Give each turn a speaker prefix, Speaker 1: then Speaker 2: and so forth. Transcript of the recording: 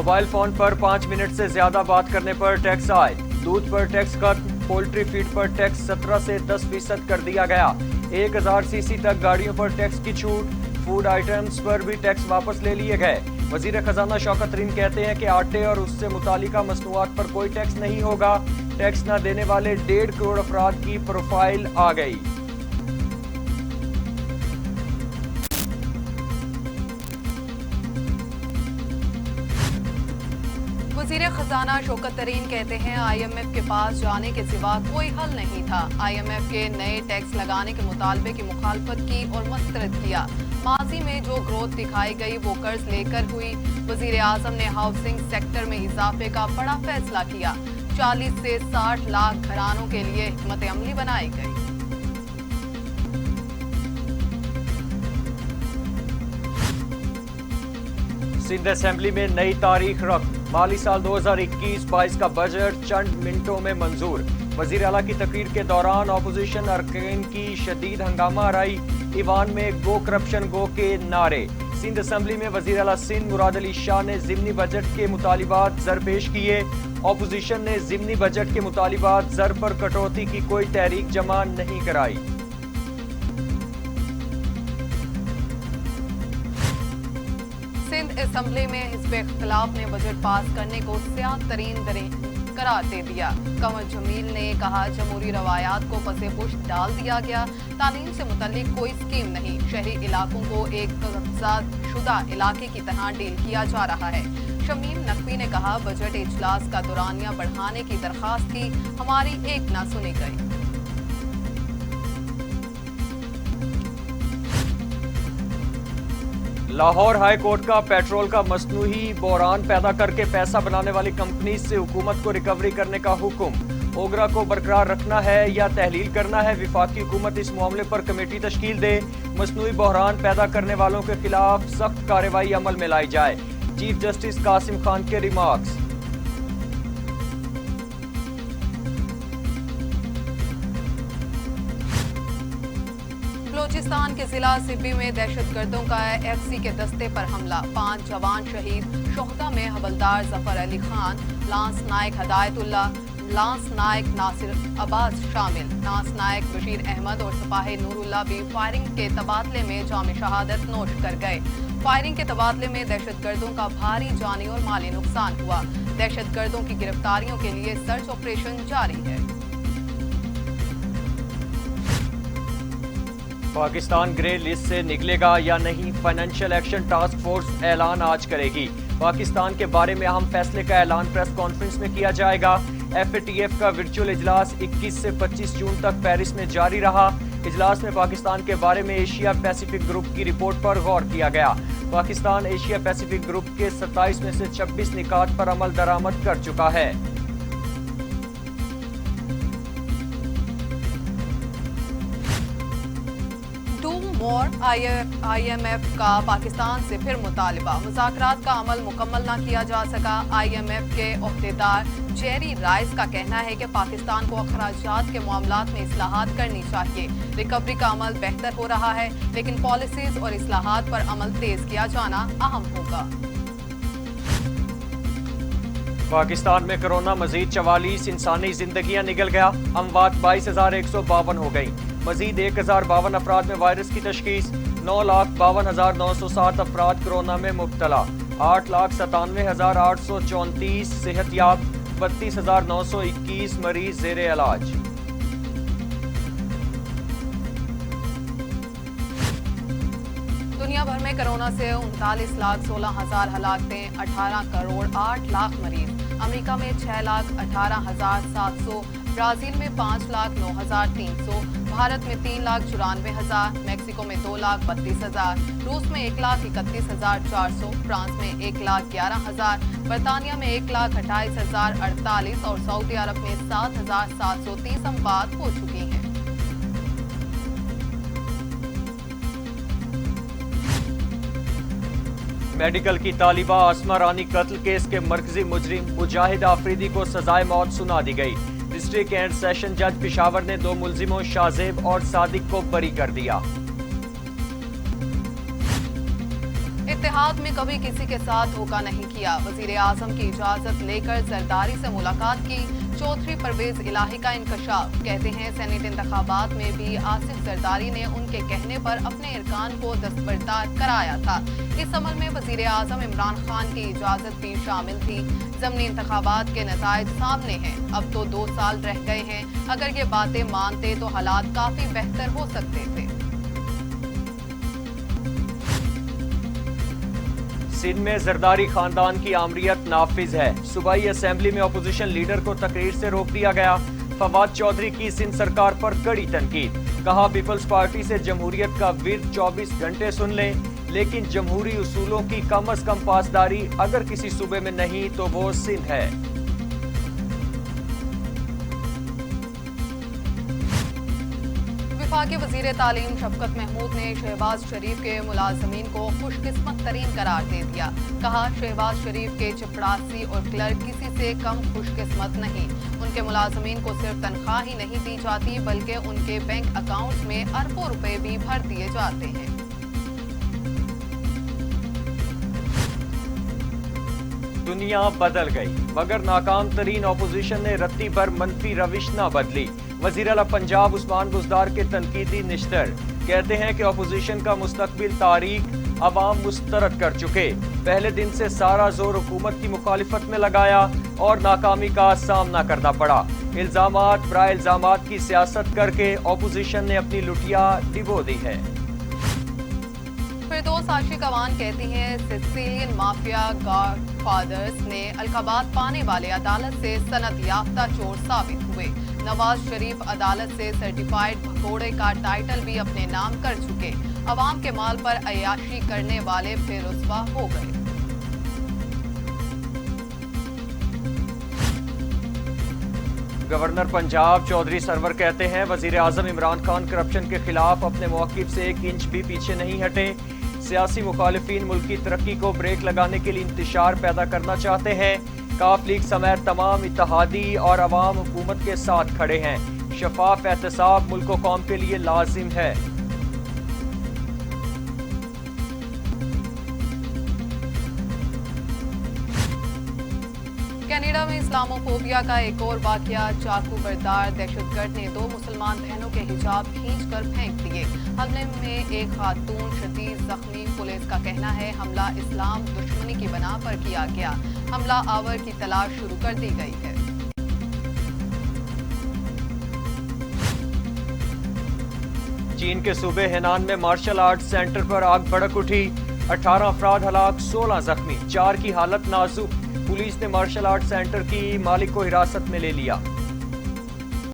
Speaker 1: Mobile phone पर 5 minute से ज्यादा बात करने पर टैक्स आयद। दूध पर टैक्स खत्म, पोल्ट्री फीड पर टैक्स 17 से 10% कर दिया गया। 1000 सीसी तक गाड़ियों पर टैक्स की छूट। फूड आइटम्स पर भी टैक्स वापस ले लिए गए। वजीर खजाना शौकत तरीन कहते हैं कि आटे और उससे मुतालिका मसनूआत पर कोई टैक्स नहीं होगा। टैक्स न देने वाले 1.5 करोड़ अफराद की प्रोफाइल आ गई।
Speaker 2: वजीर खजाना शौकत तरीन कहते हैं IMF के पास जाने के सिवा कोई हल नहीं था। IMF के नए टैक्स लगाने के मुतालबे की मुखालफत की और मुस्तरद किया। माजी में जो ग्रोथ दिखाई गई वो कर्ज लेकर हुई। वजीर आजम ने हाउसिंग सेक्टर में इजाफे का बड़ा फैसला किया। 40 से 60 लाख घरानों के लिए हिकमत अमली बनाई गई।
Speaker 1: सिंध असेंबली में नई तारीख रख। माली साल 2021-22 का बजट चंद मिनटों में मंजूर। वजीर आला की तकरीर के दौरान अपोजिशन अरकान की शदीद हंगामा आराई। ईवान में गो करप्शन गो के नारे। सिंध असेंबली में वजीर आला सिंध मुराद अली शाह ने जिमनी बजट के मुतालिबात जर पेश किए। अपोजिशन ने जिमनी बजट के मुतालिबात जर पर कटौती की कोई तहरीक जमा नहीं कराई।
Speaker 2: सिंध असेंबली में हिज़्ब इख्तिलाफ ने बजट पास करने को सियाह तरीन करार दे दिया। कमर जमील ने कहा जमहूरी रवायात को पसे पुश्त डाल दिया गया। तालीम से मुतल्लिक कोई स्कीम नहीं। शहरी इलाकों को एक कब्जा शुदा इलाके की तरह डील किया जा रहा है। शमीम नकवी ने कहा बजट इजलास का दुरानिया बढ़ाने की दरखास्त की, हमारी एक ना सुनी गई।
Speaker 1: लाहौर हाई कोर्ट का पेट्रोल का मसनूही बहरान पैदा करके पैसा बनाने वाली कंपनी से हुकूमत को रिकवरी करने का हुक्म। ओगरा को बरकरार रखना है या तहलील करना है, विफाकी हुकूमत इस मामले पर कमेटी तश्कील दे। मसनूही बहरान पैदा करने वालों के खिलाफ सख्त कार्रवाई अमल में लाई जाए। चीफ जस्टिस कासिम खान के रिमार्क्स।
Speaker 2: बलूचिस्तान के जिला सिब्बी में दहशतगर्दों का FC के दस्ते पर हमला। 5 जवान शहीद। शोहदा में हवलदार जफर अली खान, लांस नायक हदायतुल्ला, लांस नायक नासिर अब्बास शामिल। लांस नायक बशीर अहमद और सिपाही नूरुल्लाह भी फायरिंग के तबादले में जाम शहादत नोश कर गए। फायरिंग के तबादले में दहशतगर्दों का भारी जानी और माली नुकसान हुआ। दहशतगर्दों की गिरफ्तारियों के लिए सर्च ऑपरेशन जारी है।
Speaker 1: पाकिस्तान ग्रे लिस्ट से निकलेगा या नहीं, फाइनेंशियल एक्शन टास्क फोर्स ऐलान आज करेगी। पाकिस्तान के बारे में अहम फैसले का ऐलान प्रेस कॉन्फ्रेंस में किया जाएगा। FATF का वर्चुअल इजलास 21 से 25 जून तक पेरिस में जारी रहा। इजलास में पाकिस्तान के बारे में एशिया पैसिफिक ग्रुप की रिपोर्ट पर गौर किया गया। पाकिस्तान एशिया पैसिफिक ग्रुप के 27 में से 26 निकात पर अमल दरामद कर चुका है।
Speaker 2: IMF का पाकिस्तान से फिर मुतालिबा। मुज़ाकरात का अमल मुकम्मल न किया जा सका। IMF के ओहदेदार जेरी राइस का कहना है कि पाकिस्तान को अखराजात के मामलात में इस्लाहात करनी चाहिए। रिकवरी का अमल बेहतर हो रहा है, लेकिन पॉलिसीज और इस्लाहात पर अमल तेज किया जाना अहम होगा।
Speaker 1: पाकिस्तान में कोरोना मजीद 44 इंसानी जिंदगियां निकल गया। अमवात 22,152 हो गई। मजीद 1052 अफराद में वायरस की तशखीस। 9,52,907 अफराद कोरोना में मुब्तला। 8,97,834 सेहतयाब। 32,921 मरीज जेर इलाज।
Speaker 2: दुनिया भर में कोरोना से 39,16,000 हलाकतें, 18 करोड़ 8 लाख मरीज। अमेरिका में 6,18,700, ब्राजील में 5,09,300, भारत में 3,94,000, मैक्सिको में 2,32,000, रूस में 1,31,400, फ्रांस में 1,11,000, बरतानिया में 1,28,048 और सऊदी अरब में 7,730 अमवात हो चुकी हैं।
Speaker 1: मेडिकल की तालिबा आसमा रानी कत्ल केस के मरकजी मुजरिम मुजाहिद आफरीदी को सजाए मौत सुना दी गई। डिस्ट्रिक्ट एंड सेशन जज पेशावर ने 2 मुलजिमों शाहजेब और सादिक को बरी कर दिया।
Speaker 2: इत्तेहाद में कभी किसी के साथ धोखा नहीं किया। वजीर आजम की इजाजत लेकर जरदारी से मुलाकात की। चौधरी परवेज इलाही का इंकशाफ। कहते हैं सेनेट इंतखाबात में भी आसिफ जरदारी ने उनके कहने पर अपने इरकान को दस्तबरदार कराया था। इस अमल में वजीर आजम इमरान खान की इजाजत भी शामिल थी। ज़मनी इंतखाबात के नताइज सामने हैं। अब तो 2 साल रह गए हैं। अगर ये बातें मानते तो हालात काफी बेहतर हो सकते थे।
Speaker 1: सिंध में जरदारी खानदान की आमरीत नाफिज है। सूबाई असेंबली में अपोजिशन लीडर को तकरीर से रोक दिया गया। फवाद चौधरी की सिंध सरकार पर कड़ी तनकीद। कहा पीपल्स पार्टी से जमहूरियत का विर्द 24 घंटे सुन लें, लेकिन जमहूरी उसूलों की कम अज कम पासदारी अगर किसी सूबे में नहीं तो वो सिंध है।
Speaker 2: वफाकी वजीर तालीम शफकत महमूद ने शहबाज शरीफ के मुलाजमीन को खुशकिस्मत तरीन करार दे दिया। कहा शहबाज शरीफ के चपड़ासी और क्लर्क किसी से कम खुशकिस्मत नहीं। उनके मुलाजमीन को सिर्फ तनख्वाह ही नहीं दी जाती बल्कि उनके बैंक अकाउंट्स में अरबों रुपए भी भर दिए जाते हैं।
Speaker 1: दुनिया बदल गई मगर नाकाम तरीन अपोजिशन ने रत्ती भर मनफी रविश न बदली। वजीर आला पंजाब उस्मान बुज़दार के तनकीदी निश्तर। कहते हैं कि अपोजिशन का मुस्तकबिल तारीख अवाम मुस्तरद कर चुके। पहले दिन से सारा जोर हुकूमत की मुखालिफत में लगाया और नाकामी का सामना करना पड़ा। इल्जामात बराए इल्जामात की सियासत करके अपोजिशन ने अपनी लुटिया डिबो दी है।
Speaker 2: फिरदौस आशिक अवान कहती हैं सिसिलियन माफिया गॉडफादर्स ने अलकाबात पाने वाले अदालत से सनद याफ्ता चोर साबित हुए। नवाज शरीफ अदालत से सर्टिफाइड भगोड़े का टाइटल भी अपने नाम कर चुके। अवाम के माल पर अय्याशी करने वाले फिर रुस्वा हो गए।
Speaker 1: गवर्नर पंजाब चौधरी सरवर कहते हैं वजीर आजम इमरान खान करप्शन के खिलाफ अपने मौक़िफ़ से 1 इंच भी पीछे नहीं हटे। सियासी मुखालिफिन मुल्क की तरक्की को ब्रेक लगाने के लिए इंतशार पैदा करना चाहते हैं। काफ लीग समेत तमाम इत्तेहादी और अवाम हुकूमत के साथ खड़े हैं। शफाफ एहतसाब मुल्क व कौम के लिए लाजिम है।
Speaker 2: कनाडा में इस्लामोफोबिया का एक और वाकया। चाकू बरदार दहशतगर्द ने 2 मुसलमान बहनों के हिजाब खींचकर फेंक दिए। हमले में एक खातून शदीद जख्मी। पुलिस का कहना है हमला इस्लाम दुश्मनी की बना पर किया गया। हमला आवर की तलाश शुरू कर दी गई है।
Speaker 1: चीन के सूबे हेनान में मार्शल आर्ट सेंटर पर आग भड़क उठी। 18 अफराद हलाक, 16 जख्मी। 4 की हालत नाजुक। पुलिस ने मार्शल आर्ट सेंटर की मालिक को हिरासत में ले लिया।